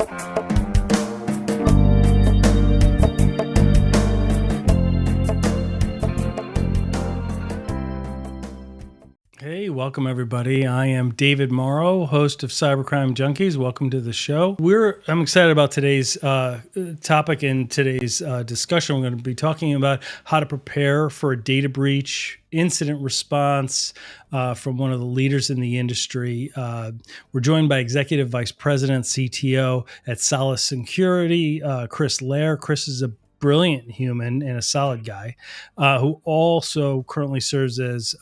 Hey, welcome everybody. I am David Morrow, host of Cybercrime Junkies. Welcome to the show. I'm excited about today's topic and today's discussion. We're going to be talking about how to prepare for a data breach, incident response from one of the leaders in the industry. We're joined by Executive Vice President, CTO at Solis Security, Chris Loehr. Chris is a brilliant human and a solid guy who also currently serves as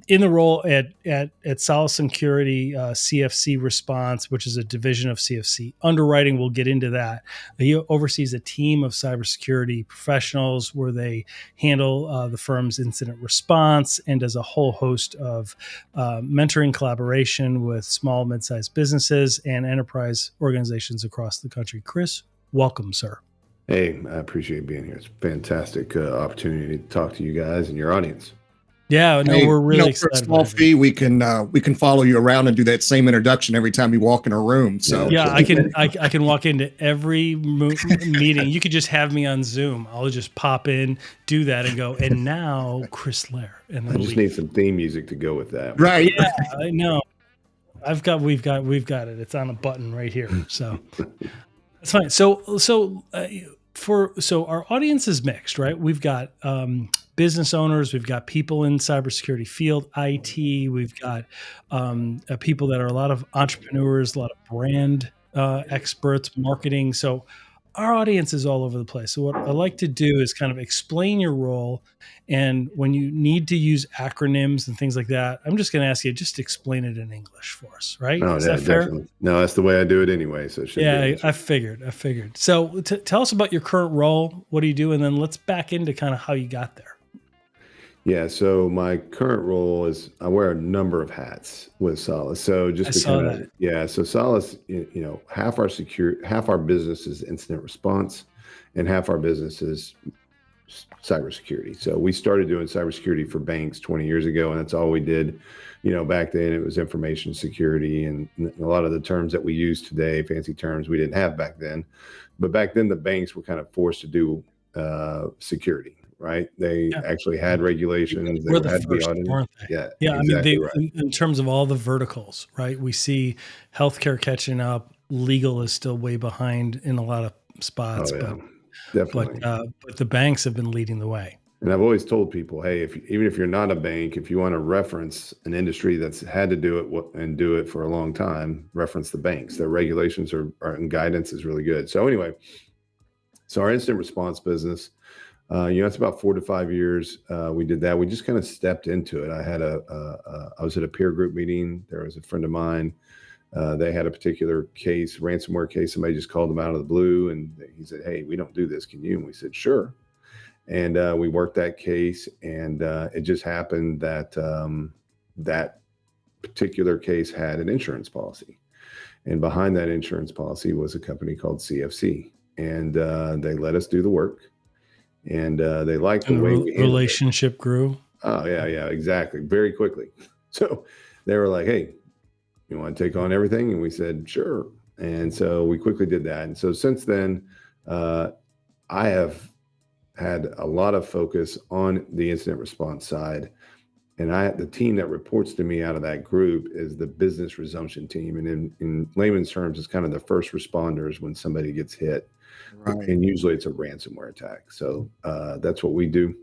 in the role at Solis Security CFC Response, which is a division of CFC Underwriting. We'll get into that. He oversees a team of cybersecurity professionals where they handle the firm's incident response and does a whole host of mentoring collaboration with small, mid-sized businesses and enterprise organizations across the country. Chris, welcome, sir. Hey, I appreciate being here. It's a fantastic opportunity to talk to you guys and your audience. Yeah, no, we're really excited. For a small fee, we can follow you around and do that same introduction every time you walk in a room. So yeah, I can walk into every meeting. You could just have me on Zoom. I'll just pop in, do that, and go. And now Chris Loehr. And then I just need some theme music to go with that. Right? Yeah, I know. We've got it. It's on a button right here. So that's fine. So our audience is mixed, right? We've got business owners, we've got people in cybersecurity field, IT, we've got people that are a lot of entrepreneurs, a lot of brand experts, marketing. So our audience is all over the place. So what I like to do is kind of explain your role. And when you need to use acronyms and things like that, I'm just going to ask you, just explain it in English for us, right? Oh, is that fair? Definitely. No, that's the way I do it anyway. So it should be I figured. So tell us about your current role. What do you do? And then let's back into kind of how you got there. Yeah, so my current role is I wear a number of hats with Solis. So so Solis, half our business is incident response, and half our business is cybersecurity. So we started doing cybersecurity for banks 20 years ago, and that's all we did. Back then it was information security, and a lot of the terms that we use today, fancy terms, we didn't have back then. But back then the banks were kind of forced to do security. Right? They actually had regulations. We're the first, weren't they? Yeah. Exactly right. in terms of all the verticals, right? We see healthcare catching up. Legal is still way behind in a lot of spots, definitely. But the banks have been leading the way. And I've always told people, hey, even if you're not a bank, if you want to reference an industry that's had to do it and do it for a long time, reference the banks. Their regulations and guidance is really good. So anyway, our incident response business. It's about 4 to 5 years. We did that. We just kind of stepped into it. I was at a peer group meeting. There was a friend of mine. They had a particular case, ransomware case. Somebody just called them out of the blue, and he said, "Hey, we don't do this. Can you?" And we said, "Sure." And we worked that case, and it just happened that that particular case had an insurance policy, and behind that insurance policy was a company called CFC, and they let us do the work. And they liked the way we relationship grew. Oh, yeah, exactly. Very quickly. So they were like, "Hey, you want to take on everything?" And we said, "Sure." And so we quickly did that. And so since then, I have had a lot of focus on the incident response side. And the team that reports to me out of that group is the business resumption team. And in layman's terms, it's kind of the first responders when somebody gets hit. Right. And usually it's a ransomware attack. So that's what we do.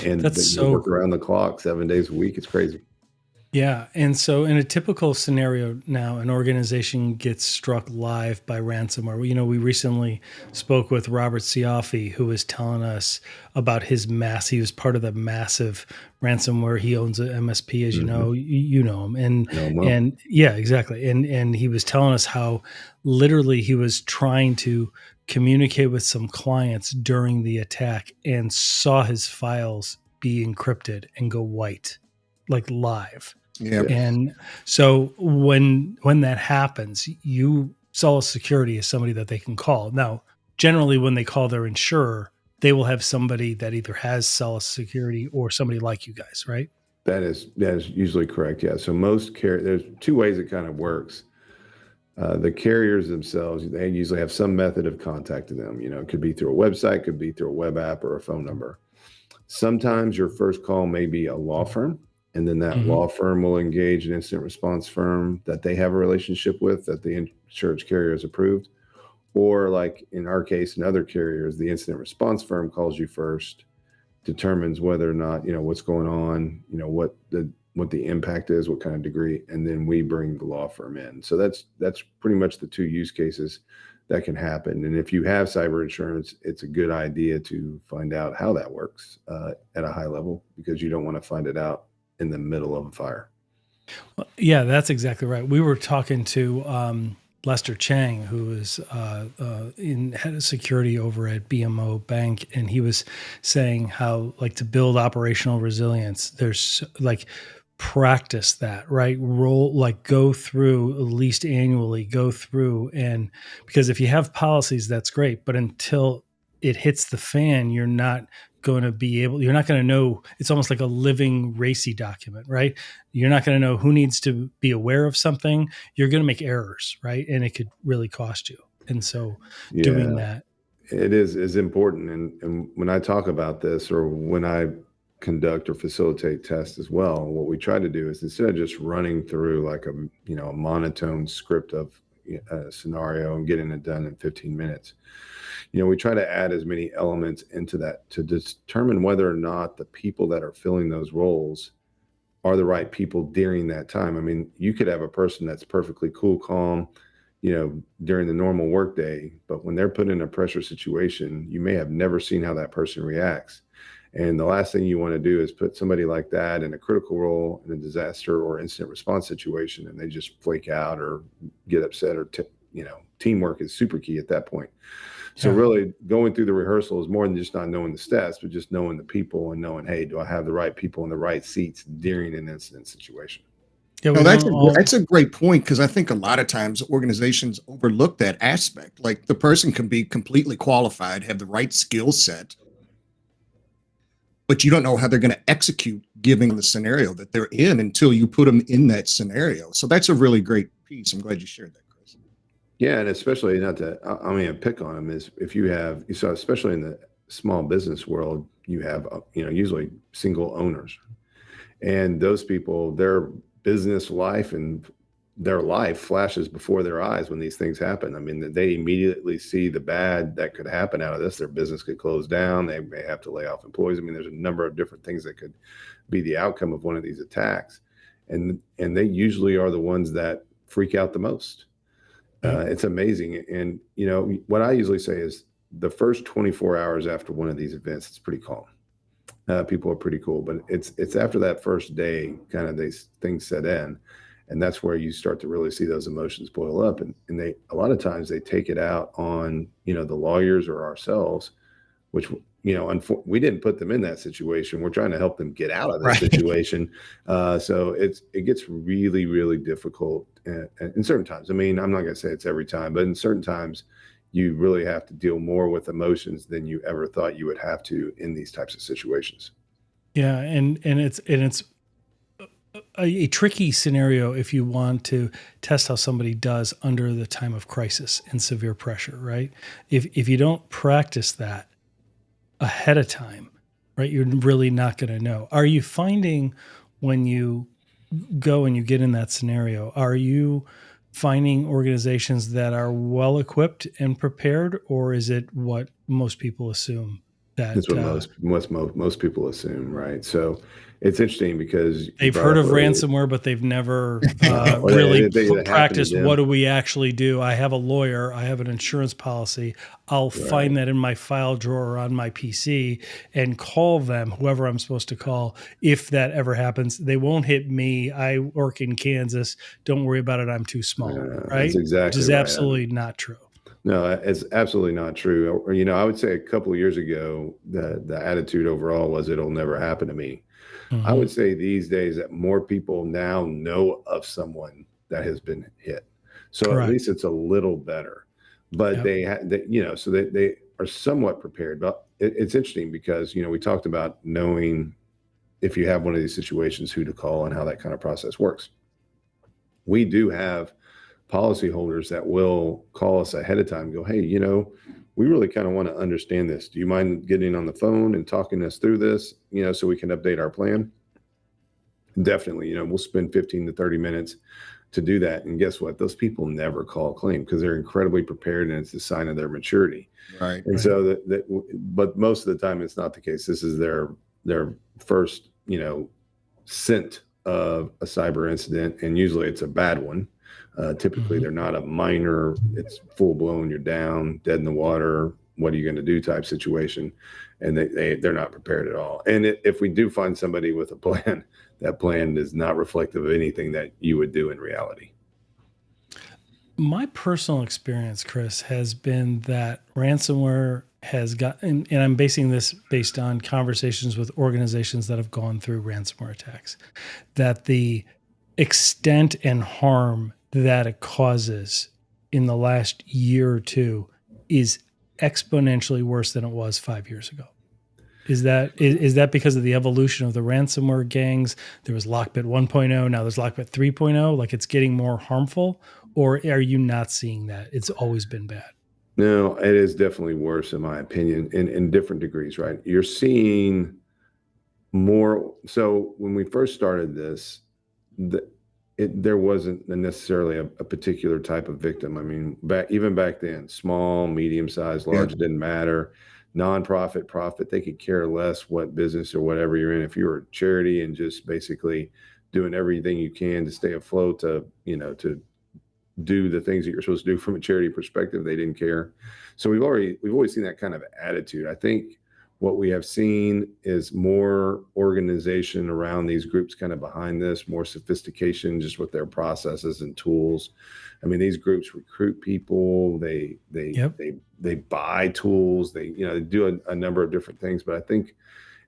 And work around the clock 7 days a week. It's crazy. Yeah. And so in a typical scenario now, an organization gets struck live by ransomware. We recently spoke with Robert Ciaffi, who was telling us about he was part of the massive ransomware. He owns an MSP, as you know, you know him. And yeah, exactly. And he was telling us how literally he was trying to communicate with some clients during the attack and saw his files be encrypted and go white, like live. Yeah. And so when that happens, Solis Security is somebody that they can call. Now, generally when they call their insurer, they will have somebody that either has Solis Security or somebody like you guys, right? That is usually correct. Yeah. So there's two ways it kind of works. The carriers themselves, they usually have some method of contacting them. It could be through a website, could be through a web app or a phone number. Sometimes your first call may be a law firm, and then that Mm-hmm. law firm will engage an incident response firm that they have a relationship with, that the insurance carrier has approved. Or like in our case and other carriers, the incident response firm calls you first, determines whether or not, what's going on, what the impact is, what kind of degree, and then we bring the law firm in. So that's pretty much the two use cases that can happen. And if you have cyber insurance, it's a good idea to find out how that works at a high level, because you don't want to find it out in the middle of a fire. Yeah, that's exactly right. We were talking to Lester Chang, who is in head of security over at BMO Bank, and he was saying how, like, to build operational resilience, there's like practice that, right? Go through at least annually, go through, and because if you have policies, that's great, but until it hits the fan, you're not going to know. It's almost like a living RACI document, right? You're not going to know who needs to be aware of something. You're going to make errors, right? And it could really cost you. And so doing that. It is important. And when I talk about this, or when I conduct or facilitate tests as well, what we try to do is, instead of just running through like a monotone script of a scenario and getting it done in 15 minutes, we try to add as many elements into that to determine whether or not the people that are filling those roles are the right people during that time. I mean, you could have a person that's perfectly cool, calm, during the normal workday, but when they're put in a pressure situation, you may have never seen how that person reacts. And the last thing you want to do is put somebody like that in a critical role in a disaster or incident response situation, and they just flake out or get upset, or teamwork is super key at that point. So really going through the rehearsal is more than just not knowing the stats, but just knowing the people and knowing, hey, do I have the right people in the right seats during an incident situation? Yeah, No, that's a great point, because I think a lot of times organizations overlook that aspect. Like, the person can be completely qualified, have the right skill set, but you don't know how they're going to execute given the scenario that they're in until you put them in that scenario. So that's a really great piece. I'm glad you shared that, Chris. Yeah, and especially, not to, pick on them, is if you saw, especially in the small business world, you have, usually single owners, and those people, their business life and their life flashes before their eyes when these things happen. I mean, they immediately see the bad that could happen out of this. Their business could close down. They may have to lay off employees. I mean, there's a number of different things that could be the outcome of one of these attacks. And they usually are the ones that freak out the most. It's amazing. And, what I usually say is the first 24 hours after one of these events, it's pretty calm. People are pretty cool, but it's after that first day, kind of these things set in, and that's where you start to really see those emotions boil up, and they, a lot of times, they take it out on the lawyers or ourselves, which we didn't put them in that situation. We're trying to help them get out of the situation. So it gets really, really difficult in certain times. I mean, I'm not going to say it's every time, but in certain times, you really have to deal more with emotions than you ever thought you would have to in these types of situations. Yeah, and it's a tricky scenario if you want to test how somebody does under the time of crisis and severe pressure, right? If you don't practice that ahead of time, right, you're really not going to know. Are you finding, when you go and you get in that scenario, are you finding organizations that are well equipped and prepared, or is it what most people assume? That's what most people assume, right? So it's interesting because they've heard of ransomware, but they've never really practiced. What do we actually do? I have a lawyer. I have an insurance policy. I'll find that in my file drawer on my PC and call them, whoever I'm supposed to call, if that ever happens. They won't hit me. I work in Kansas. Don't worry about it. I'm too small, right? That's exactly Which is absolutely not true. No, it's absolutely not true. I would say a couple of years ago, the attitude overall was, it'll never happen to me. Mm-hmm. I would say these days that more people now know of someone that has been hit. So Correct. At least it's a little better, but they are somewhat prepared. But it's interesting because, we talked about knowing, if you have one of these situations, who to call and how that kind of process works. We do have policyholders that will call us ahead of time and go, hey, we really kind of want to understand this. Do you mind getting on the phone and talking us through this, so we can update our plan? Definitely, we'll spend 15 to 30 minutes to do that. And guess what? Those people never call a claim because they're incredibly prepared, and it's a sign of their maturity. Right. And so but most of the time it's not the case. This is their first, scent of a cyber incident. And usually it's a bad one. Typically they're not a minor, it's full blown, you're down, dead in the water, what are you going to do type situation. And they're not prepared at all. And if we do find somebody with a plan, that plan is not reflective of anything that you would do in reality. My personal experience, Chris, has been that ransomware has gotten, and I'm basing this based on conversations with organizations that have gone through ransomware attacks, that the extent and harm that it causes in the last year or two is exponentially worse than it was 5 years ago. Is that because of the evolution of the ransomware gangs? There was Lockbit 1.0, now there's Lockbit 3.0, like it's getting more harmful, or are you not seeing that? It's always been bad. No, it is definitely worse in my opinion, in different degrees, right? You're seeing more. So when we first started this, there wasn't necessarily a particular type of victim. I mean, even back then, small, medium-sized, large, it didn't matter. Nonprofit, profit, they could care less what business or whatever you're in. If you were a charity and just basically doing everything you can to stay afloat, to do the things that you're supposed to do from a charity perspective, they didn't care. So we've always seen that kind of attitude. I think what we have seen is more organization around these groups kind of behind this, more sophistication just with their processes and tools. I mean, these groups recruit people, they buy tools, they do a number of different things. But I think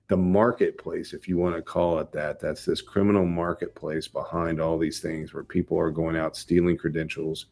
the marketplace, if you want to call it that, that's this criminal marketplace behind all these things where people are going out stealing credentials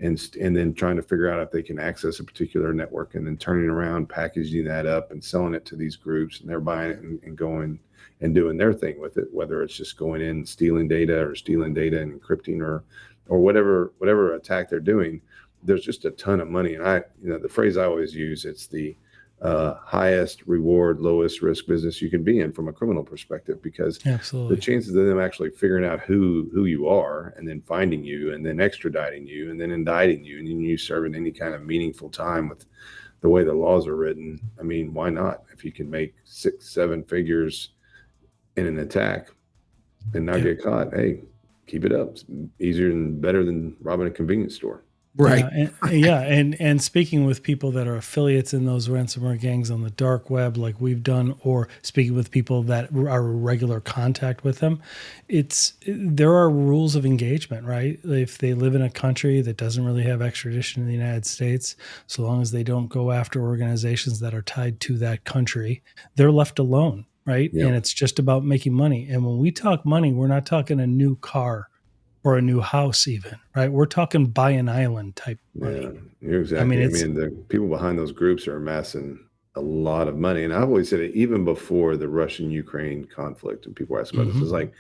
and then trying to figure out if they can access a particular network, and then turning around, packaging that up and selling it to these groups, and they're buying it and going and doing their thing with it, whether it's just going in and stealing data and encrypting or whatever attack they're doing. There's just a ton of money. And the phrase I always use, it's the highest reward, lowest risk business you can be in from a criminal perspective, because Absolutely. the chances of them actually figuring out who you are, and then finding you, and then extraditing you, and then indicting you, and then you serving any kind of meaningful time with the way the laws are written. I mean, why not? If you can make 6-7 figures in an attack and not get caught, hey, keep it up. It's easier and better than robbing a convenience store. Right. And speaking with people that are affiliates in those ransomware gangs on the dark web, like we've done, or speaking with people that are regular contact with them, there are rules of engagement, right? If they live in a country that doesn't really have extradition in the United States, so long as they don't go after organizations that are tied to that country, they're left alone, right? Yep. And it's just about making money. And when we talk money, we're not talking a new car or a new house even, right? We're talking buy an island type money. Yeah, you're exactly. I mean, the people behind those groups are amassing a lot of money. And I've always said it, even before the Russian-Ukraine conflict, and people ask about this, it's like,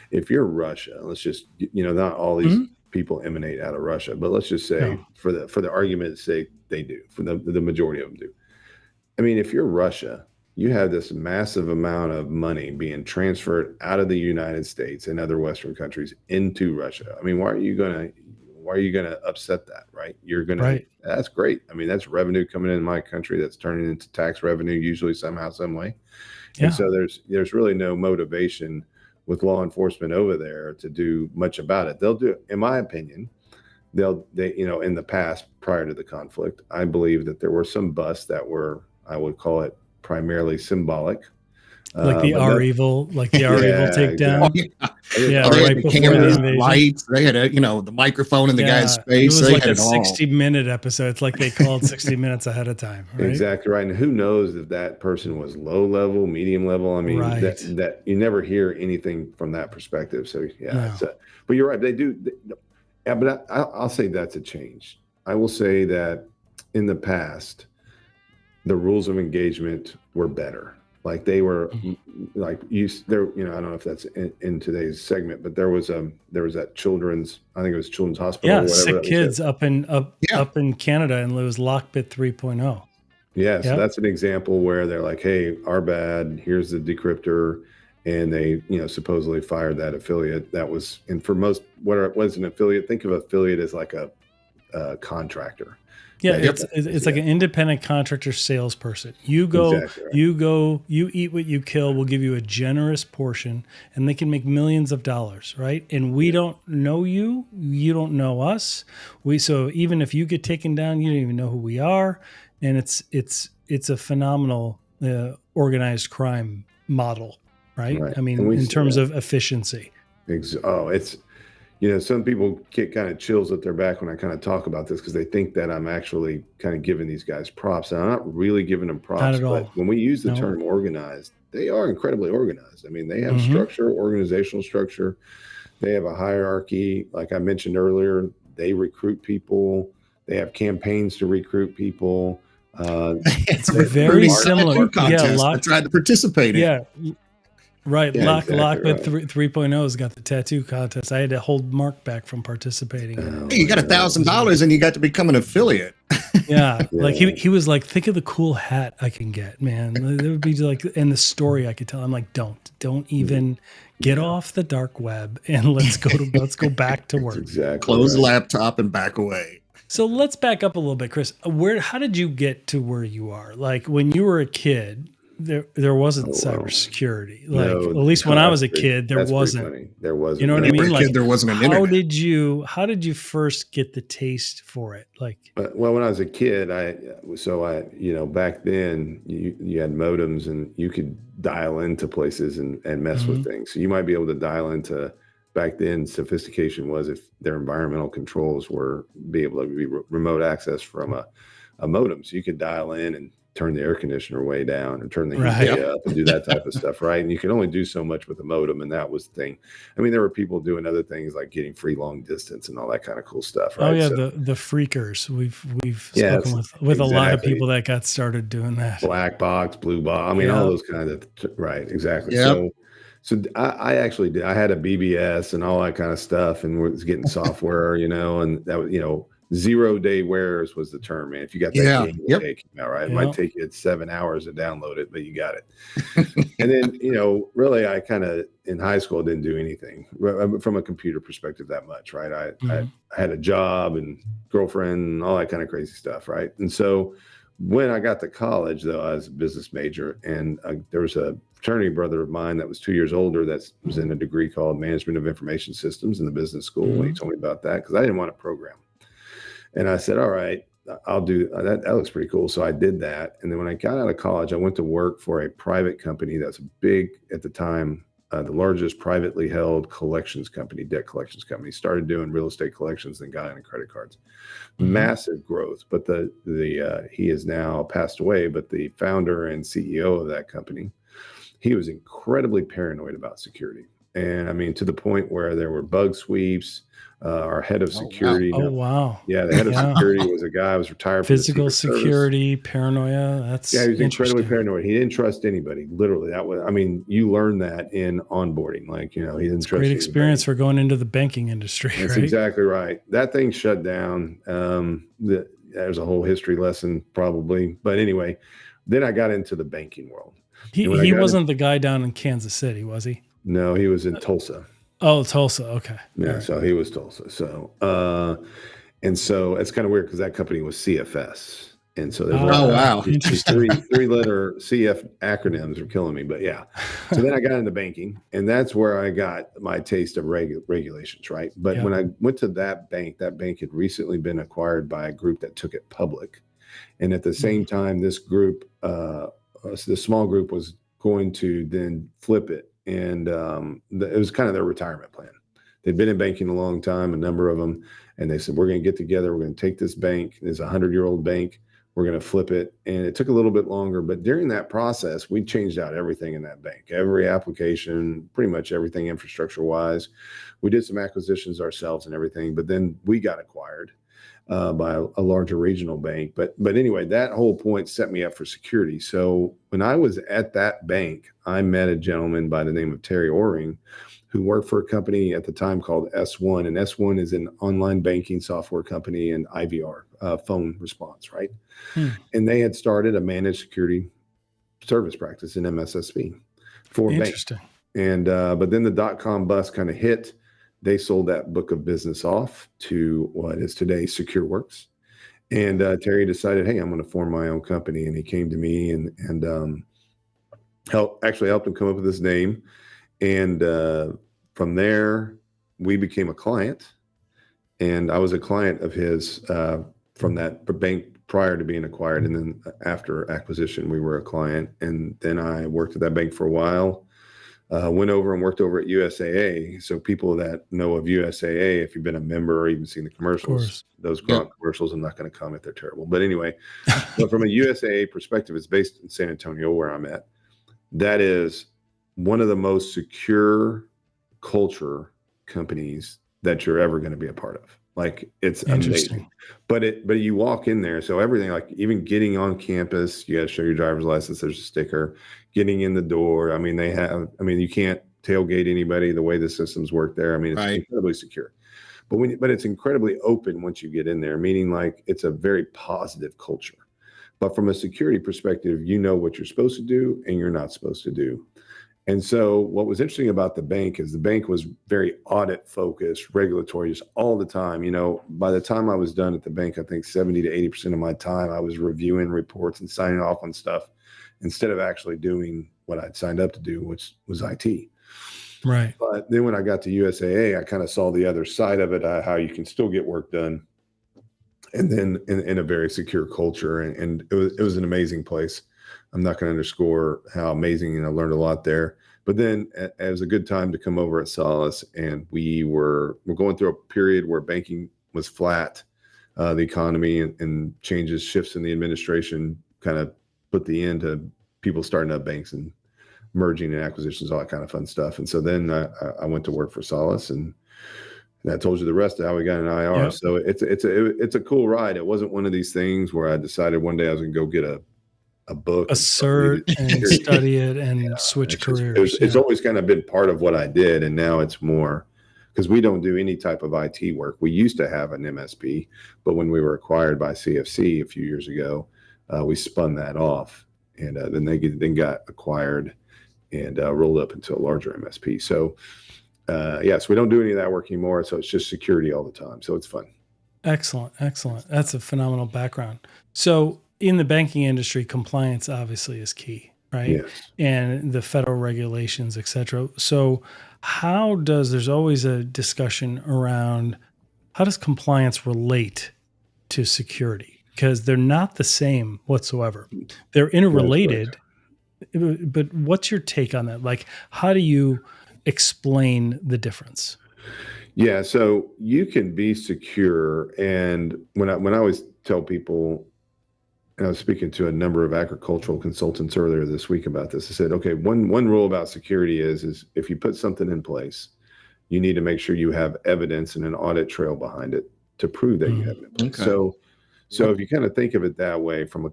if you're Russia, let's just, not all these people emanate out of Russia, but let's just say for the argument's sake, they do, for the majority of them do. I mean, if you're Russia, you have this massive amount of money being transferred out of the United States and other Western countries into Russia. I mean, why are you gonna upset that, right? That's great. I mean, that's revenue coming in my country that's turning into tax revenue, usually somehow, some way. Yeah. And so there's really no motivation with law enforcement over there to do much about it. They'll do, in my opinion, they in the past, prior to the conflict, I believe that there were some busts that were, I would call it, primarily symbolic, like the R-Evil takedown. Exactly. Right the before cameras, the invasion. Lights. They had the microphone in the guy's face. It was they like had a 60-minute episode. It's like they called 60 minutes ahead of time. Right? Exactly right. And who knows if that person was low level, medium level? I mean, that you never hear anything from that perspective. So but you're right. They do. But I'll say that's a change. I will say that in the past, the rules of engagement were better. Like they were like there, I don't know if that's in today's segment, but there was that children's, I think it was Children's Hospital or whatever. Sick that was kids it. up in Canada, and it was Lockbit 3.0. Yeah, so that's an example where they're like, hey, our bad, here's the decryptor. And they, supposedly fired that affiliate. That was, and for most, what it was an affiliate, think of affiliate as like a contractor. Yeah, it's like an independent contractor salesperson. You go, exactly right. you eat what you kill. We'll give you a generous portion, and they can make millions of dollars, right? And we don't know you, you don't know us. So even if you get taken down, you don't even know who we are, and it's a phenomenal organized crime model, right? I mean, in terms of efficiency. It's. Some people get kind of chills at their back when I kind of talk about this because they think that I'm actually kind of giving these guys props. And I'm not really giving them props. Not at all. But when we use the term organized, they are incredibly organized. I mean, they have structure, organizational structure. They have a hierarchy. Like I mentioned earlier, they recruit people. They have campaigns to recruit people. It's very similar. I tried to participate in. Yeah. Right. Lockbit 3.0 has got the tattoo contest. I had to hold Mark back from participating. Hey, you got $1,000 and you got to become an affiliate. Yeah. Like he was like, think of the cool hat I can get, man. It would be like, and the story I could tell. I'm like, don't even get off the dark web and let's go back to work. Exactly. Close the laptop and back away. So let's back up a little bit, Chris. How did you get to where you are? Like when you were a kid, there wasn't cybersecurity. Like at least when I was a kid, there wasn't. There wasn't. You know what I mean? Like there wasn't an internet. How did you first get the taste for it? Like, well, when I was a kid, I back then you had modems and you could dial into places and mess with things. So you might be able to dial into. Back then, sophistication was if their environmental controls were be able to be remote access from a modem. So you could dial in and turn the air conditioner way down and turn the heat up and do that type of stuff, right? And you can only do so much with a modem, and that was the thing. I mean, there were people doing other things like getting free long distance and all that kind of cool stuff, right? Oh yeah, the freakers. We've spoken with a lot of people that got started doing that. Black box, blue box. I mean, all those kind of right, exactly. Yep. So I actually did. I had a BBS and all that kind of stuff, and was getting software, and that was, 0-day wearers was the term, man. If you got that game day came out, right? It might take you 7 hours to download it, but you got it. And then, really, I kind of in high school didn't do anything from a computer perspective that much, right? I had a job and girlfriend and all that kind of crazy stuff, right? And so when I got to college, though, I was a business major, and there was a fraternity brother of mine that was 2 years older that was in a degree called Management of Information Systems in the business school. When he told me about that, because I didn't want to program. And I said, all right, I'll do that. That looks pretty cool. So I did that. And then when I got out of college, I went to work for a private company that's big at the time, the largest privately held collections company, debt collections company. Started doing real estate collections, then got into credit cards. Massive growth. But he is now passed away, but the founder and CEO of that company, he was incredibly paranoid about security. And I mean, to the point where there were bug sweeps. Our head of security. Oh, wow. Yeah, the head of security was a guy who was retired from physical security, paranoia. He was incredibly paranoid. He didn't trust anybody. Literally, you learn that in onboarding. Like, he didn't trust great experience for going into the banking industry. That's exactly right. That thing shut down. There's a whole history lesson probably. But anyway, then I got into the banking world. He wasn't the guy down in Kansas City, was he? No, he was in Tulsa. Oh, Tulsa. Okay. Yeah. Right. So he was Tulsa. So, and so it's kind of weird because that company was CFS. And so there's wow. three-letter CF acronyms are killing me, but yeah. So then I got into banking, and that's where I got my taste of regulations, right? But when I went to that bank had recently been acquired by a group that took it public. And at the same time, this group, the small group was going to then flip it. And it was kind of their retirement plan. They'd been in banking a long time, a number of them. And they said, we're going to get together. We're going to take this bank. It's a 100-year-old bank. We're going to flip it. And it took a little bit longer, but during that process, we changed out everything in that bank, every application, pretty much everything infrastructure wise. We did some acquisitions ourselves and everything, but then we got acquired by a larger regional bank. But anyway, that whole point set me up for security. So when I was at that bank, I met a gentleman by the name of Terry Oring, who worked for a company at the time called S1. And S1 is an online banking software company and IVR, phone response, right? And they had started a managed security service practice in MSSP for banks. And but then the dot-com bust kind of hit. They sold that book of business off to what is today SecureWorks. And Terry decided, hey, I'm going to form my own company. And he came to me and helped him come up with his name. And from there, we became a client. And I was a client of his from that bank prior to being acquired. And then after acquisition, we were a client. And then I worked at that bank for a while. Went over and worked over at USAA. So people that know of USAA, if you've been a member or even seen the commercials, those commercials, I'm not going to comment, they're terrible. But anyway, but from a USAA perspective, it's based in San Antonio where I'm at. That is one of the most secure culture companies that you're ever going to be a part of. Like, it's amazing. But you walk in there, so everything, like even getting on campus, you got to show your driver's license. There's a sticker. Getting in the door, I mean, you can't tailgate anybody. The way the systems work there, I mean, it's incredibly secure. But it's incredibly open once you get in there, meaning like it's a very positive culture. But from a security perspective, you know what you're supposed to do and you're not supposed to do. And so what was interesting about the bank is the bank was very audit focused, regulatory, just all the time. You know, by the time I was done at the bank, I think 70 to 80% of my time, I was reviewing reports and signing off on stuff instead of actually doing what I'd signed up to do, which was IT. Right. But then when I got to USAA, I kind of saw the other side of it, how you can still get work done. And then in a very secure culture. And it was an amazing place. I'm not going to underscore how amazing, and I learned a lot there. But then it was a good time to come over at Solis, and we're going through a period where banking was flat. The economy and shifts in the administration kind of put the end to people starting up banks and merging and acquisitions, all that kind of fun stuff. And so then I went to work for Solis, and I told you the rest of how we got an IR. Yep. So it's a cool ride. It wasn't one of these things where I decided one day I was going to go get a book, a cert, and study it and switch careers. It's always kind of been part of what I did. And now it's more because we don't do any type of IT work. We used to have an MSP, but when we were acquired by CFC a few years ago, we spun that off, and then they got acquired and rolled up into a larger MSP. So yes, we don't do any of that work anymore. So it's just security all the time. So it's fun. Excellent. That's a phenomenal background. So in the banking industry, compliance obviously is key, right? Yes. And the federal regulations, et cetera. So there's always a discussion around how does compliance relate to security? Because they're not the same whatsoever. They're interrelated. But what's your take on that? Like, how do you explain the difference? Yeah, so you can be secure, and when I always tell people, and I was speaking to a number of agricultural consultants earlier this week about this, I said, okay, one rule about security is if you put something in place, you need to make sure you have evidence and an audit trail behind it to prove that you have it in place. Okay. So if you kind of think of it that way, from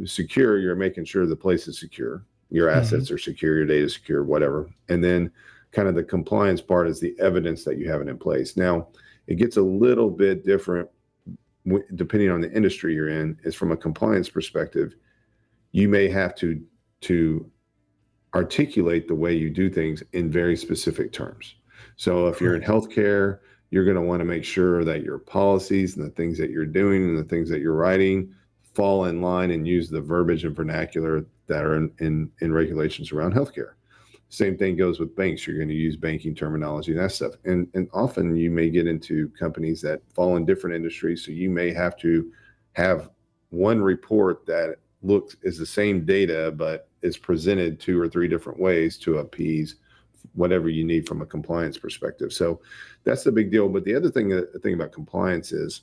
secure, you're making sure the place is secure, your assets are secure, your data is secure, whatever. And then kind of the compliance part is the evidence that you have it in place. Now, it gets a little bit different depending on the industry you're in. Is from a compliance perspective, you may have to articulate the way you do things in very specific terms. So if you're in healthcare, you're going to want to make sure that your policies and the things that you're doing and the things that you're writing fall in line and use the verbiage and vernacular that are in regulations around healthcare. Same thing goes with banks. You're going to use banking terminology and that stuff. And often you may get into companies that fall in different industries. So you may have to have one report that is the same data, but is presented 2 or 3 different ways to appease whatever you need from a compliance perspective. So that's the big deal. But the other thing about compliance is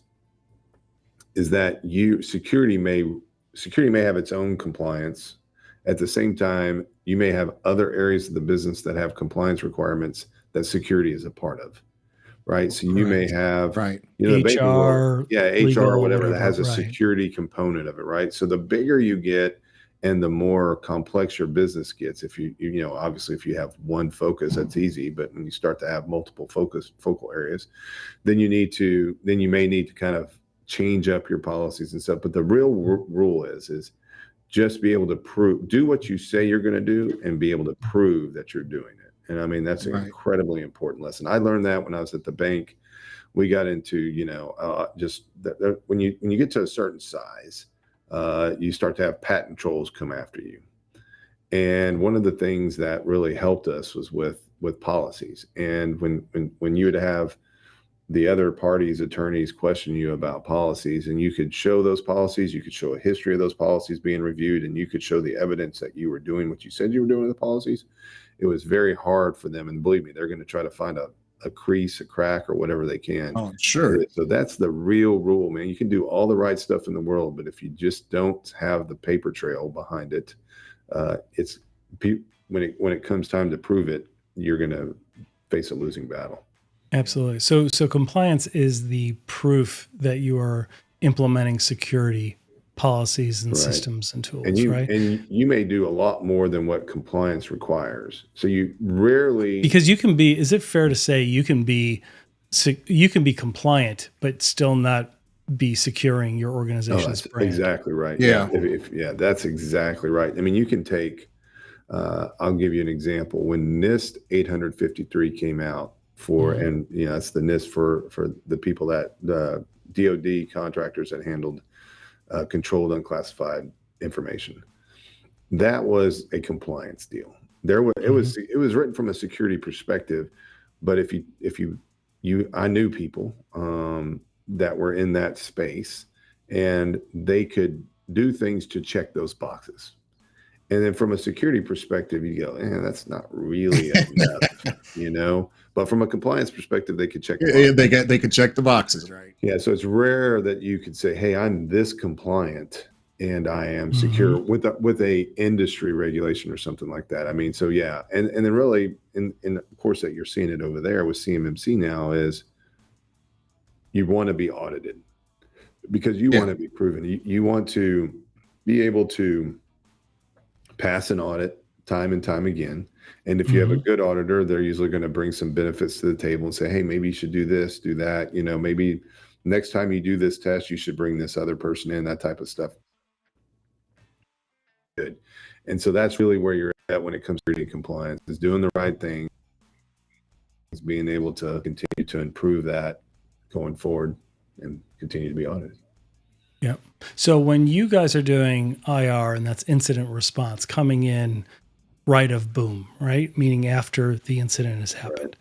is that security may have its own compliance. At the same time, you may have other areas of the business that have compliance requirements that security is a part of, right? So you may have, Right. the banking world, HR, HR, legal, whatever, that has a right. security component of it, right? So the bigger you get and the more complex your business gets, if you obviously if you have one focus, that's easy, but when you start to have multiple focal areas, then you may need to kind of change up your policies and stuff. But the real rule is just be able to do what you say you're going to do and be able to prove that you're doing it. And I mean, that's an incredibly important lesson. I learned that when I was at the bank. We got into, when you get to a certain size, you start to have patent trolls come after you. And one of the things that really helped us was with policies. And when you would have the other party's attorneys question you about policies, and you could show those policies, you could show a history of those policies being reviewed, and you could show the evidence that you were doing what you said you were doing with the policies, it was very hard for them. And believe me, they're going to try to find a crease, a crack, or whatever they can. Oh, sure. So that's the real rule, man. You can do all the right stuff in the world, but if you just don't have the paper trail behind it, when it comes time to prove it, you're going to face a losing battle. Absolutely. So compliance is the proof that you are implementing security policies and systems and tools, right? And you may do a lot more than what compliance requires. So you rarely, because you can be, is it fair to say you can be compliant, but still not be securing your organization's brand? Exactly right. Yeah. That's exactly right. I mean, you can take, I'll give you an example. When NIST 853 came out and that's the NIST for the people that the DoD contractors that handled controlled unclassified information. That was a compliance deal. It was written from a security perspective, but I knew people that were in that space, and they could do things to check those boxes. And then from a security perspective, you go, that's not really enough, But from a compliance perspective, they could check the boxes. They could check the boxes, right? Yeah, so it's rare that you could say, "Hey, I'm this compliant and I am secure," with a industry regulation or something like that. I mean, so yeah, and then really, in of course that you're seeing it over there with CMMC now is you want to be audited because you want to be proven. You want to be able to pass an audit time and time again. And if you have a good auditor, they're usually going to bring some benefits to the table and say, "Hey, maybe you should do this, do that. Maybe next time you do this test, you should bring this other person in," that type of stuff. Good. And so that's really where you're at when it comes to compliance, is doing the right thing, is being able to continue to improve that going forward and continue to be audited. Yeah. So when you guys are doing IR, and that's incident response, coming in right of boom, right? Meaning after the incident has happened.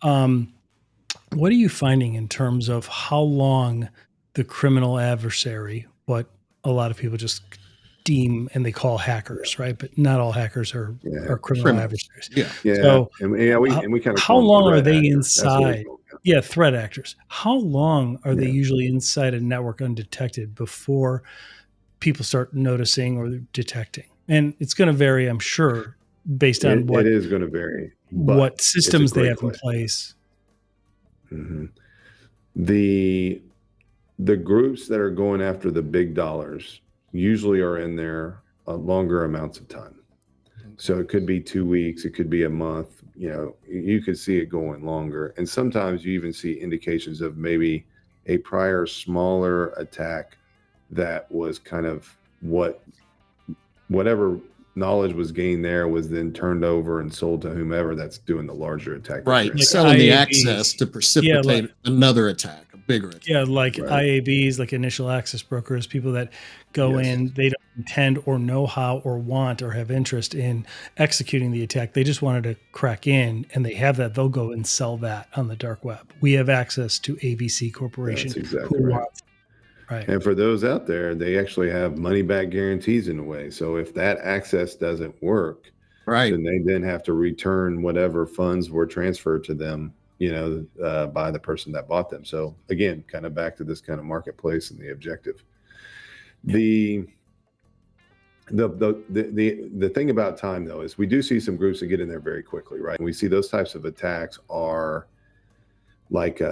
Right. What are you finding in terms of how long the criminal adversary, what a lot of people just deem and they call hackers, right? But not all hackers are criminal adversaries. Yeah. So we kind of how long are they inside? Yeah, threat actors. How long are they usually inside a network undetected before people start noticing or detecting? And it's going to vary, I'm sure, based on it is going to vary. What systems they have in place. Mm-hmm. The groups that are going after the big dollars usually are in there longer amounts of time. So it could be 2 weeks, it could be a month. You could see it going longer. And sometimes you even see indications of maybe a prior smaller attack that was kind of whatever knowledge was gained there was then turned over and sold to whomever that's doing the larger attack. Right. Like selling the access to precipitate another attack, a bigger attack. Yeah, like IABs, like initial access brokers, people that go in, they don't intend or know how or want or have interest in executing the attack. They just wanted to crack in, and they have that. They'll go and sell that on the dark web. We have access to ABC Corporation. That's exactly right. Right. And for those out there, they actually have money back guarantees in a way. So if that access doesn't work, then they have to return whatever funds were transferred to them by the person that bought them. So again, kind of back to this kind of marketplace and the objective. The thing about time, though, is we do see some groups that get in there very quickly, right? And we see those types of attacks are like,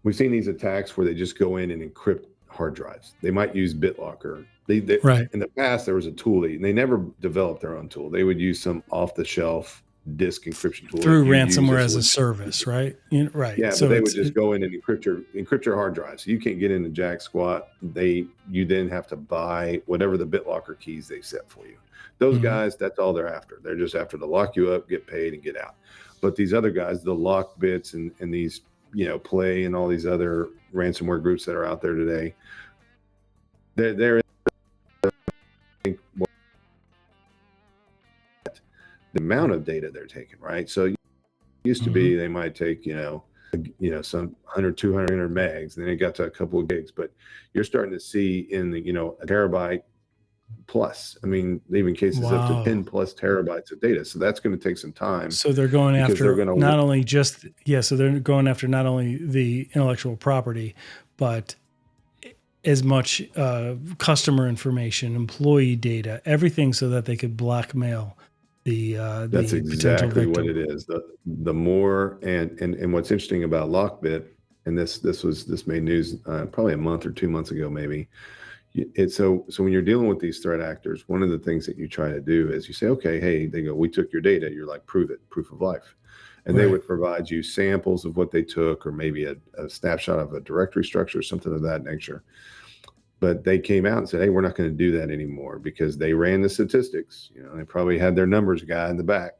we've seen these attacks where they just go in and encrypt hard drives. They might use BitLocker. Right. In the past, there was a tool, and they never developed their own tool. They would use some off-the-shelf disk encryption tool through ransomware as a service, right? Right. Yeah, so but they would just go in and encrypt your hard drive, so you can't get into jack squat. You then have to buy whatever the BitLocker keys they set for you. Those guys, that's all they're after. They're just after to lock you up, get paid, and get out. But these other guys, the lock bits and these Play and all these other ransomware groups that are out there today, they're the amount of data they're taking, right? So it used to be they might take some 100, 200 megs, and then it got to a couple of gigs, but you're starting to see in the a terabyte plus. I mean, even cases up to 10 plus terabytes of data. So that's going to take some time. So they're going after not only the intellectual property, but as much customer information, employee data, everything, so that they could blackmail the that's potential exactly victim. what it is. The more and what's interesting about Lockbit, and this made news probably a month or 2 months ago, maybe. So when you're dealing with these threat actors, one of the things that you try to do is you say, okay, hey, they go, we took your data. You're like, prove it, proof of life. And they would provide you samples of what they took, or maybe a snapshot of a directory structure, something of that nature. But they came out and said, hey, we're not going to do that anymore, because they ran the statistics. They probably had their numbers guy in the back,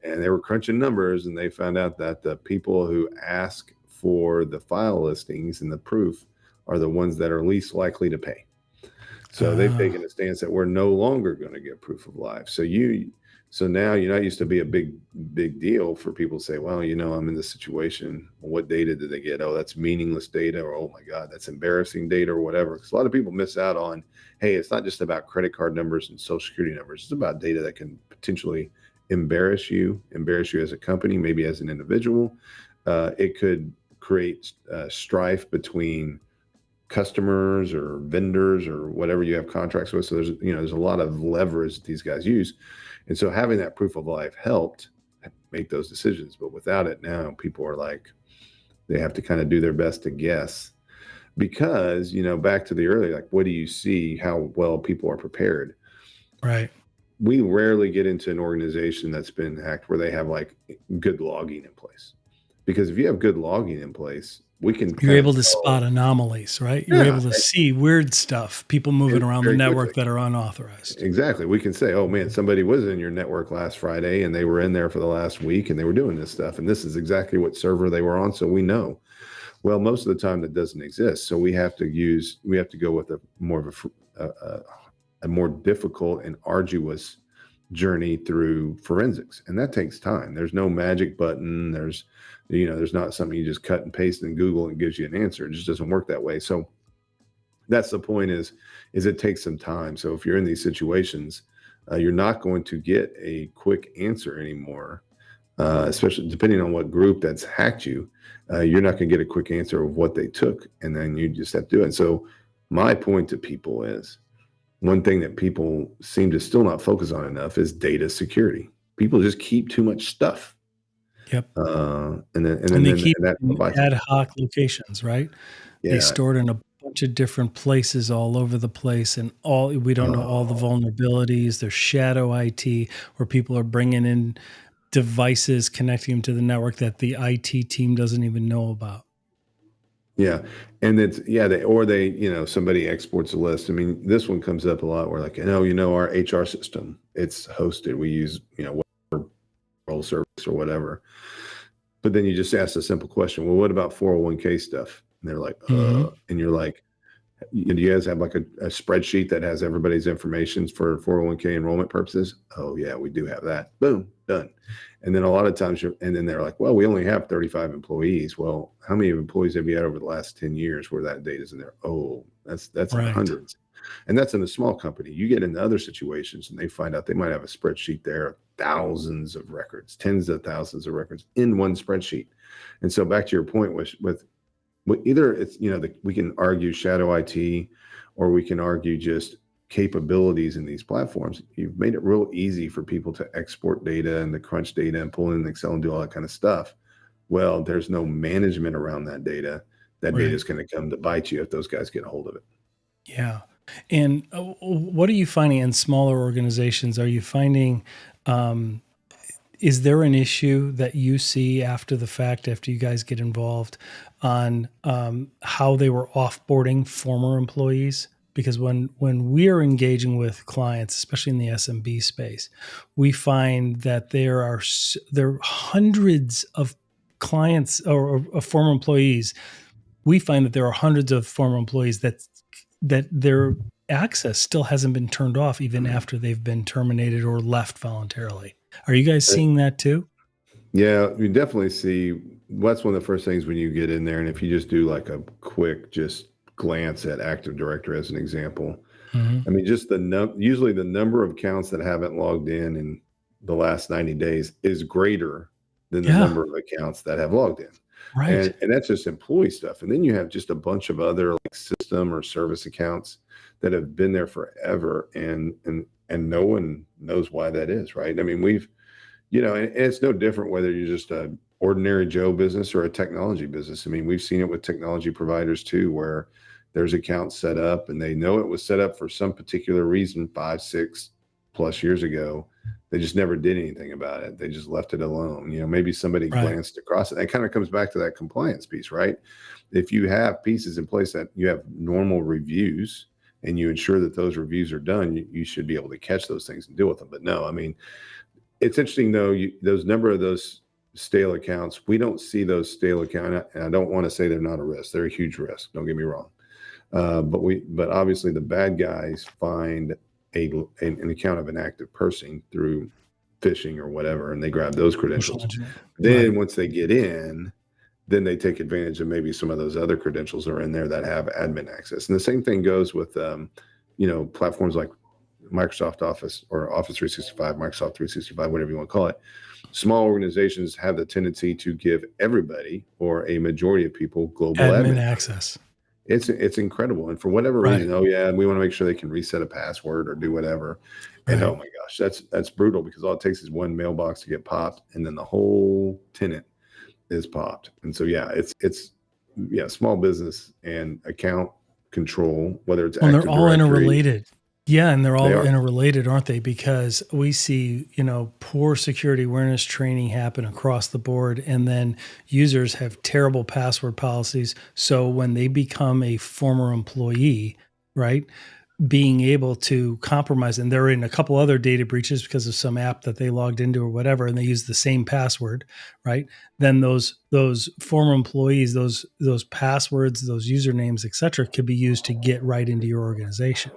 and they were crunching numbers, and they found out that the people who ask for the file listings and the proof are the ones that are least likely to pay. So they've taken a stance that we're no longer going to get proof of life. So now, it used to be a big deal for people to say, well, I'm in this situation. What data did they get? Oh, that's meaningless data, or, oh my God, that's embarrassing data, or whatever. Because a lot of people miss out on, hey, it's not just about credit card numbers and social security numbers. It's about data that can potentially embarrass you as a company, maybe as an individual. It could create strife between customers or vendors or whatever you have contracts with. So there's a lot of leverage that these guys use. And so having that proof of life helped make those decisions. But without it, now people are like, they have to kind of do their best to guess, because, back to the earlier, like, what do you see how well people are prepared? Right. We rarely get into an organization that's been hacked where they have like good logging in place. Because if you have good logging in place, you're able to spot anomalies, right? You're able to see weird stuff, people moving around the network that are unauthorized. Exactly. We can say, oh man, somebody was in your network last Friday, and they were in there for the last week, and they were doing this stuff, and this is exactly what server they were on. So we know. Well, most of the time that doesn't exist. So we have to go with a more difficult and arduous journey through forensics, and that takes time. There's no magic button. There's not something you just cut and paste in Google and it gives you an answer. It just doesn't work that way. So that's the point, is it takes some time. So if you're in these situations, you're not going to get a quick answer anymore, especially depending on what group that's hacked you. You're not going to get a quick answer of what they took, and then you just have to do it. And so my point to people is, one thing that people seem to still not focus on enough is data security. People just keep too much stuff. Yep. And they keep ad hoc locations, right? Yeah. They stored in a bunch of different places all over the place, and we don't know all the vulnerabilities. There's shadow IT, where people are bringing in devices, connecting them to the network that the IT team doesn't even know about. Yeah. And somebody exports a list. I mean, this one comes up a lot where, like, our HR system, it's hosted. We use, whatever role service or whatever. But then you just ask a simple question. Well, what about 401k stuff? And they're like, and you're like, do you guys have like a spreadsheet that has everybody's information for 401k enrollment purposes? Oh yeah, we do have that. Boom, done. And then a lot of times and then they're like, well, we only have 35 employees. Well, how many employees have you had over the last 10 years where that data's in there? Oh, that's right. In hundreds. And that's in a small company. You get into other situations and they find out they might have a spreadsheet there, thousands of records, tens of thousands of records in one spreadsheet. And so back to your point with either it's, we can argue shadow IT, or we can argue just capabilities in these platforms. You've made it real easy for people to export data and to crunch data and pull in Excel and do all that kind of stuff. Well, there's no management around that data. That data is going to come to bite you if those guys get a hold of it. Yeah. And what are you finding in smaller organizations? Are you finding, is there an issue that you see after the fact, after you guys get involved, on how they were offboarding former employees? Because when we are engaging with clients, especially in the SMB space, we find that there are hundreds of clients or former employees. We find that there are hundreds of former employees that their access still hasn't been turned off even after they've been terminated or left voluntarily. Are you guys seeing that too? Yeah, you definitely see. That's one of the first things when you get in there. And if you just do like a quick just glance at Active Directory as an example, I mean, just usually the number of accounts that haven't logged in the last 90 days is greater than the number of accounts that have logged in. Right. And that's just employee stuff. And then you have just a bunch of other like system or service accounts that have been there forever, and no one knows why that is, right? I mean, and it's no different whether you're just a ordinary Joe business or a technology business. I mean, we've seen it with technology providers too, where there's accounts set up and they know it was set up for some particular reason 5-6+ years ago. They just never did anything about it. They just left it alone. Maybe somebody glanced across it. It kind of comes back to that compliance piece, right? If you have pieces in place that you have normal reviews and you ensure that those reviews are done, you should be able to catch those things and deal with them. But no, I mean, it's interesting though, those number of those stale accounts, we don't see those stale accounts. And I don't want to say they're not a risk. They're a huge risk. Don't get me wrong. But obviously the bad guys find an account of an active person through phishing or whatever, and they grab those credentials. Then once they get in, then they take advantage of maybe some of those other credentials that are in there that have admin access. And the same thing goes with platforms like Microsoft Office or Office 365, Microsoft 365, whatever you want to call it. Small organizations have the tendency to give everybody or a majority of people global admin access. It's incredible. And for whatever reason, we want to make sure they can reset a password or do whatever. And oh my gosh, that's brutal, because all it takes is one mailbox to get popped and then the whole tenant is popped. And so, it's small business and account control, whether it's Active they're all Directory, interrelated. Yeah, and they're all interrelated, aren't they? Because we see, poor security awareness training happen across the board, and then users have terrible password policies. So when they become a former employee, right, being able to compromise, and they're in a couple other data breaches because of some app that they logged into or whatever, and they use the same password, right? Then those former employees, those passwords, those usernames, et cetera, could be used to get right into your organization.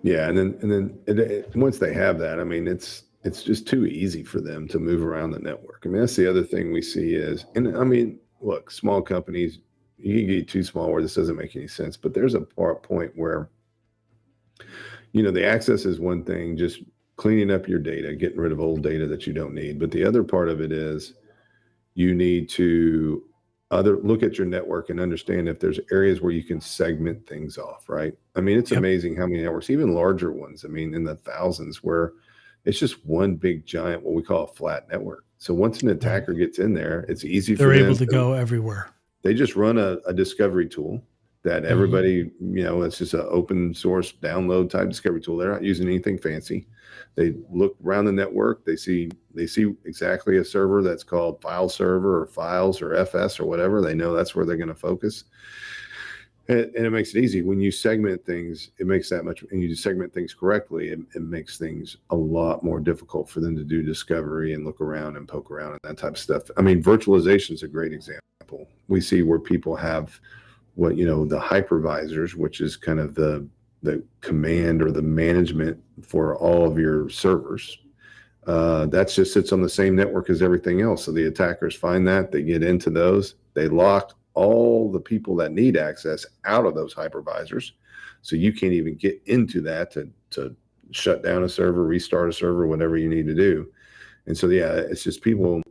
Yeah, and then once they have that, I mean, it's just too easy for them to move around the network. I mean, that's the other thing we see is, and I mean, look, small companies, you can get too small where this doesn't make any sense. But there's a point where, the access is one thing, just cleaning up your data, getting rid of old data that you don't need. But the other part of it is you need to look at your network and understand if there's areas where you can segment things off, right? I mean, it's amazing how many networks, even larger ones, I mean, in the thousands, where it's just one big giant, what we call a flat network. So once an attacker gets in there, it's easy for them. They're able to go everywhere. They just run a discovery tool that everybody, it's just an open source download type discovery tool. They're not using anything fancy. They look around the network. They see exactly a server that's called file server or files or FS or whatever. They know that's where they're going to focus. And it makes it easy. When you segment things, it makes that much, and you segment things correctly, it makes things a lot more difficult for them to do discovery and look around and poke around and that type of stuff. I mean, virtualization is a great example. We see where people have the hypervisors, which is kind of the command or the management for all of your servers. That just sits on the same network as everything else. So the attackers find that, they get into those, they lock all the people that need access out of those hypervisors. So you can't even get into that to shut down a server, restart a server, whatever you need to do. And so, yeah, it's just people,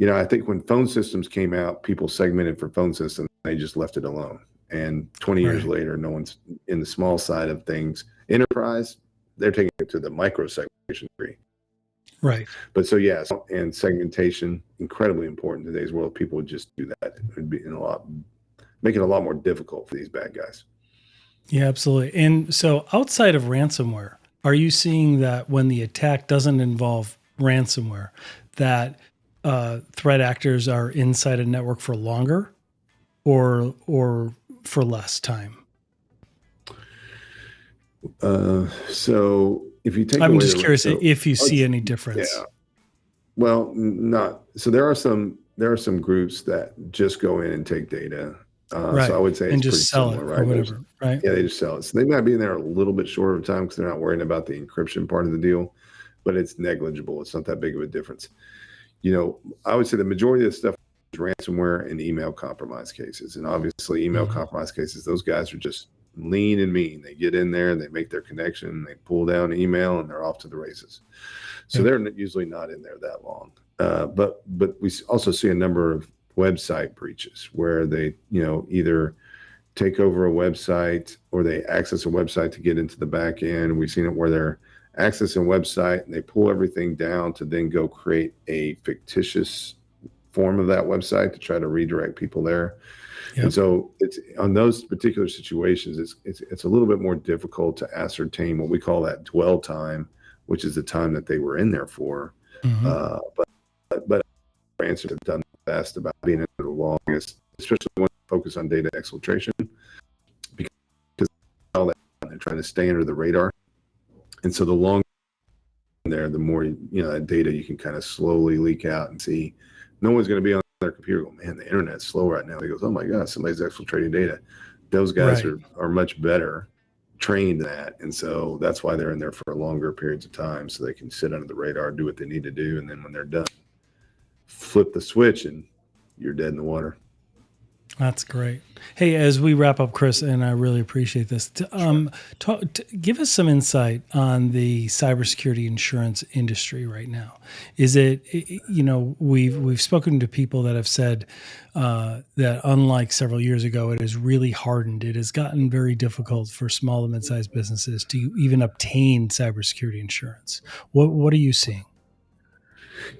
I think when phone systems came out, people segmented for phone systems. They just left it alone. And 20 years Right. later, no one's in the small side of things. Enterprise, they're taking it to the micro segmentation degree. Right. But so, yeah, and segmentation, incredibly important in today's world. People would just do that. It would be make it a lot more difficult for these bad guys. Yeah, absolutely. And so outside of ransomware, are you seeing that when the attack doesn't involve ransomware, that threat actors are inside a network for longer or for less time? So if you take I'm away just curious if you see any difference. Yeah. Well, not so. There are some groups that just go in and take data. Right. So I would say And it's pretty just sell similar, it right? or whatever, right? Yeah, they just sell it. So they might be in there a little bit shorter of time because they're not worrying about the encryption part of the deal, but it's negligible. It's not that big of a difference. I would say the majority of the stuff is ransomware and email compromise cases. And obviously email compromise cases, those guys are just lean and mean. They get in there and they make their connection, they pull down email and they're off to the races. So they're usually not in there that long. But we also see a number of website breaches where they, either take over a website or they access a website to get into the back end. We've seen it where they're accessing a website and they pull everything down to then go create a fictitious form of that website to try to redirect people there. Yep. And so it's on those particular situations, it's a little bit more difficult to ascertain what we call that dwell time, which is the time that they were in there for. But answers have done the best about being in the longest, especially when they focus on data exfiltration, because all that they're trying to stay under the radar. And so the longer there, the more that data you can kind of slowly leak out and see. No one's going to be on their computer going, man, the internet's slow right now. He goes, oh my God, somebody's exfiltrating data. Those guys are much better trained in that. And so that's why they're in there for longer periods of time, so they can sit under the radar, do what they need to do. And then when they're done, flip the switch and you're dead in the water. That's great. Hey, as we wrap up, Chris, and I really appreciate this, give us some insight on the cybersecurity insurance industry right now. Is it, we've spoken to people that have said that unlike several years ago, it has really hardened. It has gotten very difficult for small and mid-sized businesses to even obtain cybersecurity insurance. What are you seeing?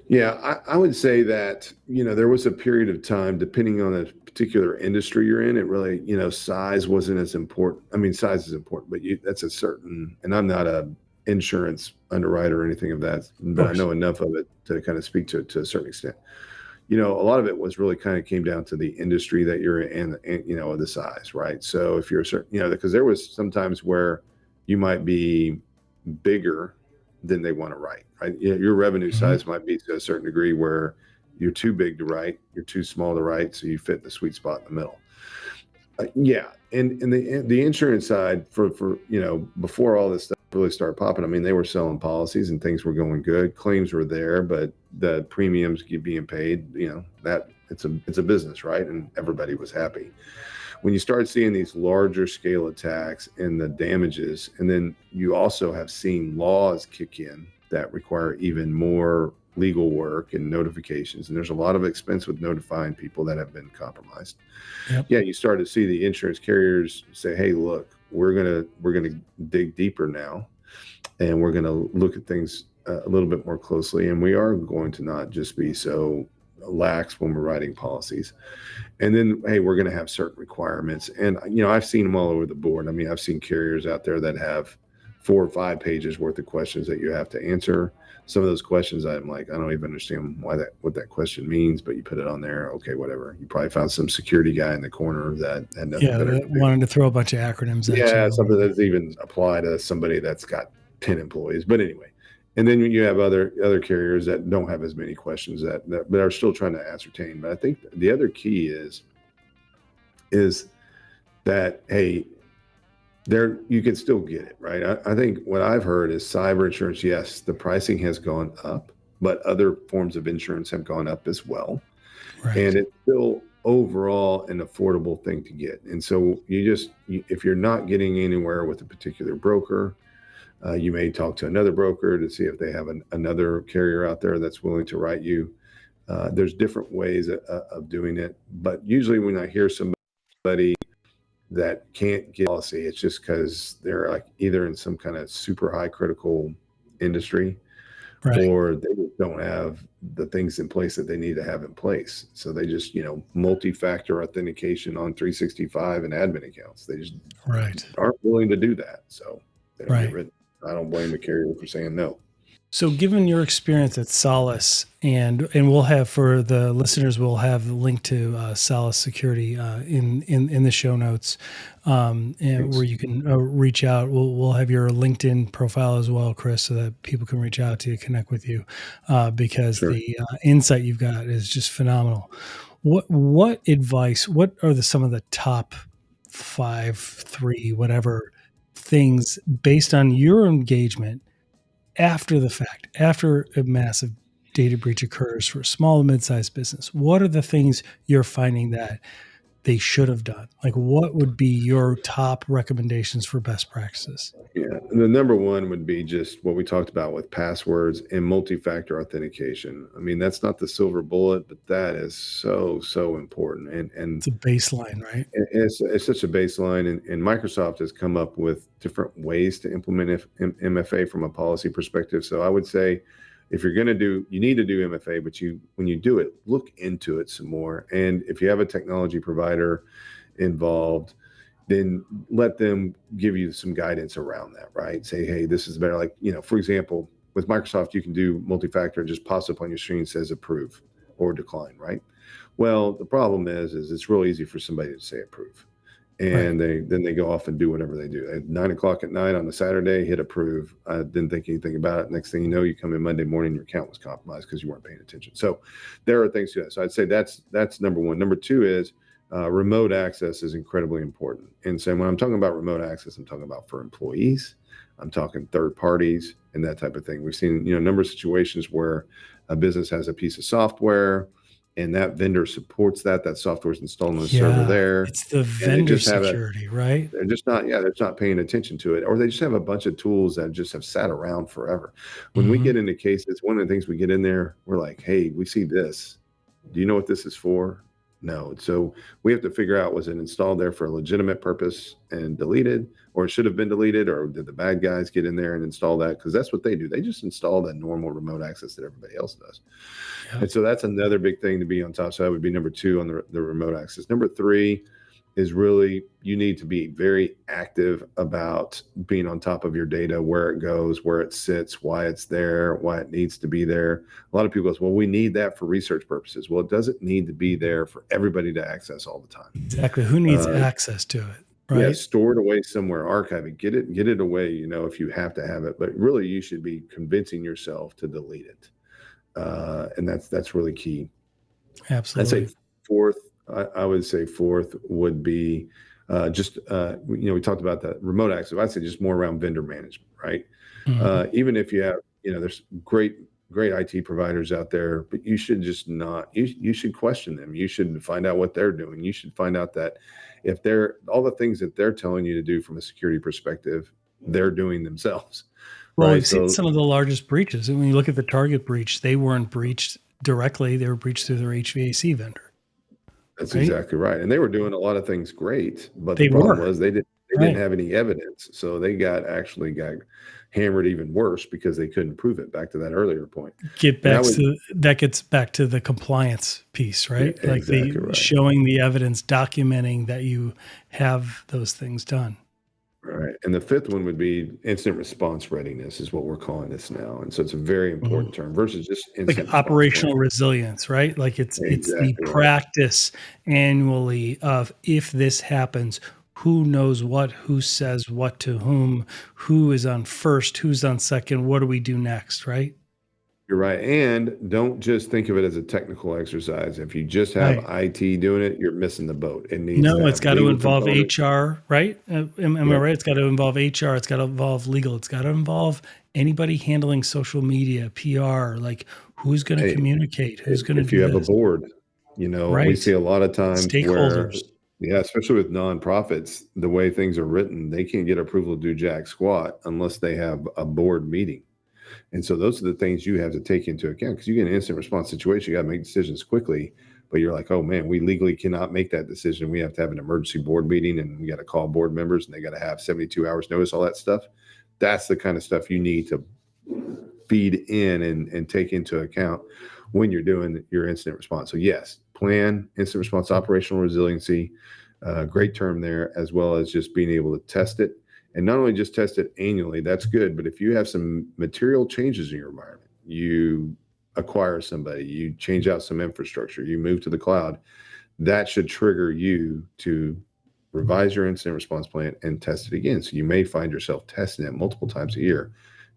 Yeah, I would say that, there was a period of time, depending on the particular industry you're in, it really, size wasn't as important. I mean, size is important, but that's a certain, and I'm not a insurance underwriter or anything of that, but I know enough of it to kind of speak to it to a certain extent. A lot of it was really kind of came down to the industry that you're in and the size, right? So if you're a certain, because there was sometimes where you might be bigger than they want to write, right? Your revenue size might be to a certain degree where you're too big to write, you're too small to write, so you fit the sweet spot in the middle. And the insurance side for before all this stuff really started popping, I mean, they were selling policies and things were going good, claims were there, but the premiums being paid, that it's a business, right? And everybody was happy. When you start seeing these larger scale attacks and the damages, and then you also have seen laws kick in that require even more legal work and notifications, and there's a lot of expense with notifying people that have been compromised. Yeah, you start to see the insurance carriers say, hey, look, we're gonna dig deeper now, and we're gonna look at things a little bit more closely, and we are going to not just be so lax when we're writing policies. And then, hey, we're going to have certain requirements. And, I've seen them all over the board. I mean, I've seen carriers out there that have 4 or 5 pages worth of questions that you have to answer. Some of those questions, I'm like, I don't even understand what that question means, but you put it on there. Okay, whatever. You probably found some security guy in the corner that had nothing better to do. Wanted to throw a bunch of acronyms at you. Yeah, something that's even apply to somebody that's got 10 employees. But anyway. And then you have other carriers that don't have as many questions that are still trying to ascertain. But I think the other key is that, hey, you can still get it, right? I think what I've heard is cyber insurance, yes, the pricing has gone up, but other forms of insurance have gone up as well. Right. And it's still overall an affordable thing to get. And so if you're not getting anywhere with a particular broker, You may talk to another broker to see if they have another carrier out there that's willing to write you. There's different ways of doing it, but usually when I hear somebody that can't get policy, it's just because they're like either in some kind of super high critical industry, Right. or they just don't have the things in place that they need to have in place. So they just, multi-factor authentication on 365 and admin accounts. They just Right. aren't willing to do that. So they don't Right. get written. I don't blame the carrier for saying no. So given your experience at Solis, and we'll have, for the listeners, we'll have the link to Solis Security in the show notes, and where you can reach out. We'll have your LinkedIn profile as well, Chris, so that people can reach out to you, connect with you, because Sure. the insight you've got is just phenomenal. What advice? What are some of the top 5, 3, whatever things based on your engagement after the fact, after a massive data breach occurs for a small and mid-sized business? What are the things you're finding that they should have done? Like, what would be your top recommendations for best practices? Yeah, the number one would be just what we talked about with passwords and multi-factor authentication. I mean, that's not the silver bullet, but that is so important. And It's a baseline, right? it's such a baseline. And Microsoft has come up with different ways to implement MFA from a policy perspective. So I would say, if you're going to you need to do MFA, but when you do it, look into it some more. And if you have a technology provider involved, then let them give you some guidance around that, right? Say, hey, this is better. Like, for example, with Microsoft, you can do multi-factor and just pops up on your screen, says approve or decline, right? Well, the problem is it's real easy for somebody to say approve. And then they go off and do whatever they do. At 9:00 at night on a Saturday, hit approve. I didn't think anything about it. Next thing you know, you come in Monday morning, your account was compromised because you weren't paying attention. So there are things to that. So I'd say that's number one. Number two is remote access is incredibly important. And so when I'm talking about remote access, I'm talking about for employees, I'm talking third parties and that type of thing. We've seen, a number of situations where a business has a piece of software and that vendor supports that software is installed on the server there. It's the vendor security, right? They're just not, they're not paying attention to it, or they just have a bunch of tools that just have sat around forever. When we get into cases, one of the things we get in there, we're like, hey, we see this. Do you know what this is for? No. So we have to figure out, was it installed there for a legitimate purpose and deleted, or it should have been deleted, or did the bad guys get in there and install that? Because that's what they do. They just install that normal remote access that everybody else does. Yeah. And so that's another big thing to be on top. So that would be number two on the remote access. Number three is really, you need to be very active about being on top of your data, where it goes, where it sits, why it's there, why it needs to be there. A lot of people go, well, we need that for research purposes. Well, it doesn't need to be there for everybody to access all the time. Exactly. Who needs access to it? Right? Yeah, store it away somewhere, archive it, get it away, if you have to have it. But really, you should be convincing yourself to delete it. And that's really key. Absolutely. I'd say fourth, I would say fourth would be we talked about the remote access. I'd say just more around vendor management, right? Mm-hmm. Even if you have, there's great IT providers out there, but you should just not, you should question them. You should find out what they're doing. You should find out that if all the things that they're telling you to do from a security perspective, they're doing themselves. Well, we've seen some of the largest breaches. And when you look at the Target breach, they weren't breached directly. They were breached through their HVAC vendor. That's right? Exactly right. And they were doing a lot of things great, but the problem was they didn't have any evidence. So they got hammered even worse because they couldn't prove it, back to that earlier point. That gets back to the compliance piece, right? Yeah, like exactly showing the evidence, documenting that you have those things done. Right. And the fifth one would be incident response readiness, is what we're calling this now. And so it's a very important term versus just like operational resilience, right? Like it's the practice annually of, if this happens, who knows what, who says what to whom, who is on first, who's on second, what do we do next, right? You're right. And don't just think of it as a technical exercise. If you just have IT doing it, you're missing the boat. It's got to involve HR, right? Am I right? It's got to involve HR. It's got to involve legal. It's got to involve anybody handling social media, PR, like who's going to communicate, who's going to do this. If you have a board, we see a lot of times where Yeah, especially with nonprofits, the way things are written, they can't get approval to do jack squat unless they have a board meeting. And so those are the things you have to take into account because you get an instant response situation. You got to make decisions quickly, but you're like, oh man, we legally cannot make that decision. We have to have an emergency board meeting and we got to call board members and they got to have 72 hours notice, all that stuff. That's the kind of stuff you need to feed in and take into account when you're doing your incident response. So yes, plan, incident response, operational resiliency, great term there, as well as just being able to test it. And not only just test it annually, that's good, but if you have some material changes in your environment, you acquire somebody, you change out some infrastructure, you move to the cloud, that should trigger you to revise your incident response plan and test it again. So you may find yourself testing it multiple times a year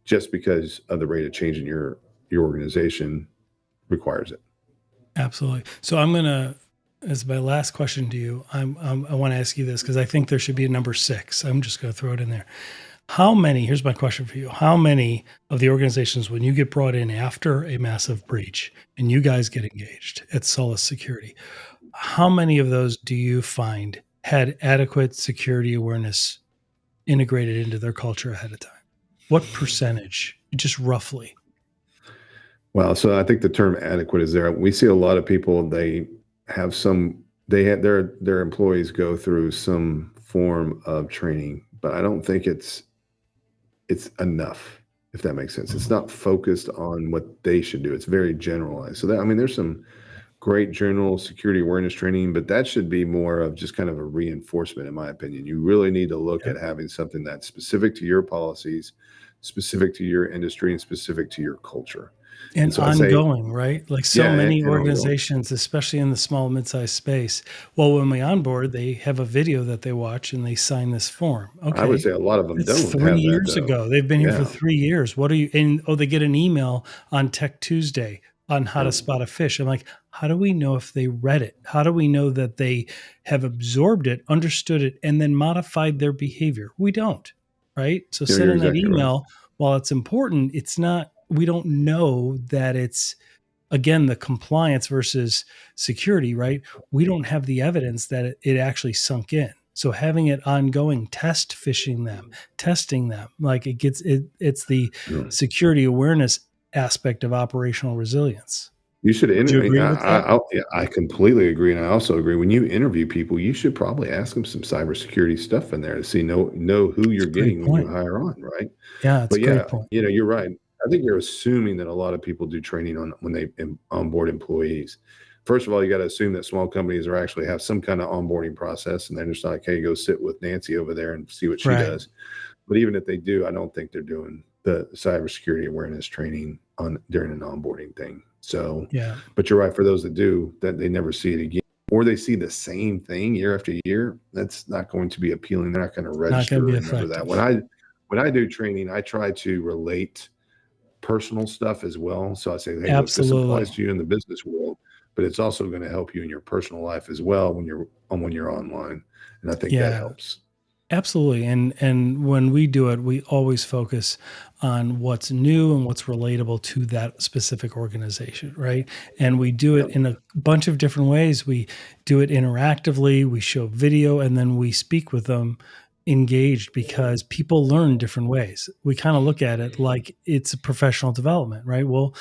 just because of the rate of change in your organization requires it. Absolutely. So I'm going to, as my last question to you, I want to ask you this because I think there should be a number 6. I'm just going to throw it in there. How many, here's my question for you. How many of the organizations, when you get brought in after a massive breach and you guys get engaged at Solis Security, how many of those do you find had adequate security awareness integrated into their culture ahead of time? What percentage, just roughly? Well, so I think the term adequate is there. We see a lot of people, they have their employees go through some form of training, but I don't think it's enough, if that makes sense. It's not focused on what they should do. It's very generalized. So there's some great general security awareness training, but that should be more of just kind of a reinforcement, in my opinion. You really need to look at having something that's specific to your policies, specific to your industry, and specific to your culture. And so ongoing, right? Like so many and organizations, especially in the small, mid-sized space. Well, when we onboard, they have a video that they watch and they sign this form. I would Okay. say a lot of them It's don't 3 have that years though. ago. They've been here for Yeah. 3 years. What are you, and they get an email on Tech Tuesday on how to spot a fish. I'm like, how do we know if they read it? How do we know that they have absorbed it, understood it, and then modified their behavior? We don't, right? So You're sending that exactly right. email, while it's important, it's not, we don't know that it's, again, the compliance versus security, right? We don't have the evidence that it actually sunk in. So having it ongoing, testing them, like it's the security awareness aspect of operational resilience. You should Would you agree interview. with that? I completely agree, and I also agree. When you interview people, you should probably ask them some cybersecurity stuff in there to see know who you're That's a great getting when you point. hire on, right? Yeah, it's a But yeah, great point. you're right. I think you're assuming that a lot of people do training on when they onboard employees. First of all, you got to assume that small companies are actually have some kind of onboarding process, and they're just like, hey, go sit with Nancy over there and see what she Right. does. But even if they do, I don't think they're doing the cybersecurity awareness training during an onboarding thing. So, Yeah. but you're right. For those that do, that they never see it again, or they see the same thing year after year, that's not going to be appealing. They're not going to register Not going to be or remember that. effective. When I do training, I try to relate personal stuff as well. So I say, hey, look, this Absolutely. applies to you in the business world, but it's also going to help you in your personal life as well when you're online. And I think that helps. Absolutely. And when we do it, we always focus on what's new and what's relatable to that specific organization, right? And we do it in a bunch of different ways. We do it interactively, we show video, and then we speak with them engaged because people learn different ways. We kind of look at it like it's a professional development, right? Well,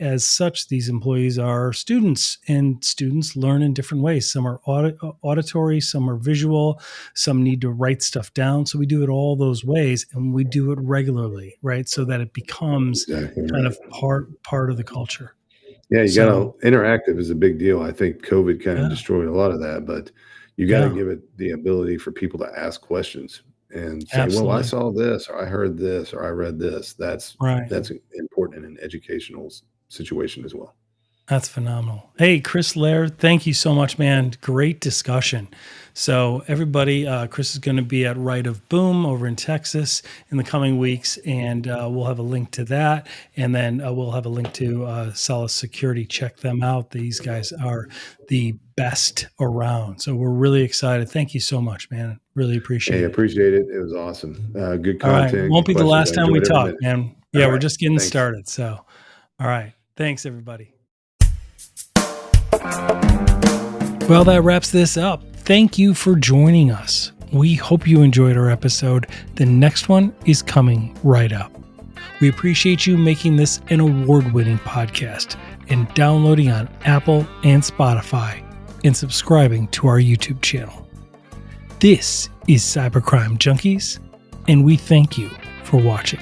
as such, these employees are students, and students learn in different ways. Some are auditory, some are visual, some need to write stuff down. So we do it all those ways, and we do it regularly, right? So that it becomes kind of part of the culture. Yeah, you got to interactive is a big deal. I think COVID kind of Yeah. destroyed a lot of that, but you got to give it the ability for people to ask questions and say, well, I Absolutely. saw this, or I heard this, or I read this. That's Right. important in an educational situation as well. That's phenomenal. Hey, Chris Loehr, thank you so much, man. Great discussion. So everybody, Chris is going to be at Right of Boom over in Texas in the coming weeks, and we'll have a link to that. And then we'll have a link to Solis Security. Check them out. These guys are the best around. So we're really excited. Thank you so much, man. Really appreciate Hey, it. appreciate it. It was awesome. Good All right. content. Won't Good be the questions. last I time we enjoyed every talk, minute. man. Yeah, All we're right. just getting Thanks. started. So, all right. Thanks, everybody. Well, that wraps this up. thank you for joining us. We hope you enjoyed our episode. The next one is coming right up. We appreciate you making this an award-winning podcast and downloading on Apple and Spotify and subscribing to our YouTube channel. This is Cybercrime Junkies, and we thank you for watching.